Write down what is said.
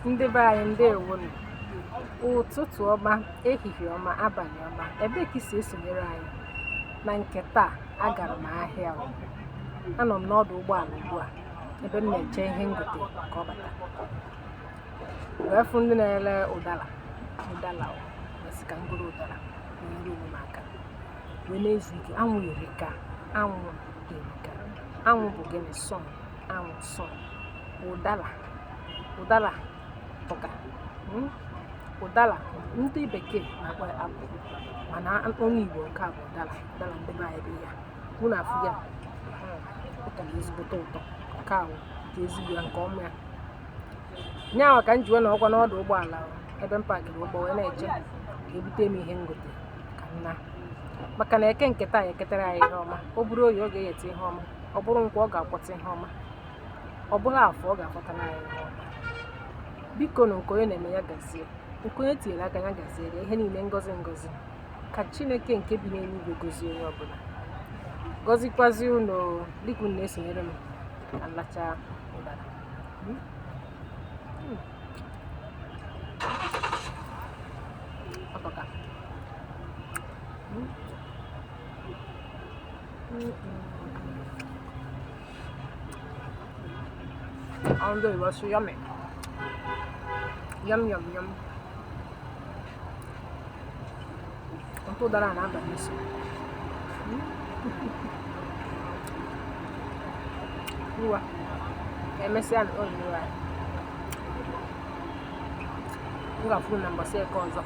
Ndị be anyị ndewonu. Ụtụtụ ọma, ehihie ọma, abalị ọma. Ebee ka i si esonyere anyị? Na nke taa, agara m ahịa. Anọ m n'ọdụ ụgbọala ugbu a ebe m na-eche ihe ngote ka ọ bata. Wee fụ ndị na-ere ụdala wesị ka m goro ụdala na-ere onwe m aka wee na-ezu ike. Anwụ erika, anwụ bụ gịnị? Anwụ sọn. Ụdala tụka ụdala ndị bekee na-akpọ ya apụl, mana onye Igbo nke a bụ ụdala ndị be anyị bụ ya. Mụ na afụ ya ụtọ na ezigbote ụtọ nke ahụ nke ezigbo ya nke ọma ya. Nyawa ka m ji wee nọrọkwa n'ọdụ ụgbọala ebe m pakịrị ụgbọ wee na-eche ka ebute m ihe ngote ka m na, maka na eke nke taa eketara anyị ihe ọma. O bụrụ oyi ọ ga-eyeta ihe ọma, ọ bụrụ nkwụ ọ ga-akwọta ihe ọma, ọ bụrụ afọ ọ ga-akwọta n'anya ihe ọma. Biko na nke onye na-eme ya gazie, nke onye tinyere aka ya gaziere ihe niile ngọzi ka Chineke nke bi n'eluigwe gozie onye ọbụla, gọzikwazi unu dịka unu na-esonyere m ka nlacha ụdara. Although it was so yummy. Yum. Untuk darah nambah isi. Dua. MSN oh dua. Enggak full nambah saya konzo.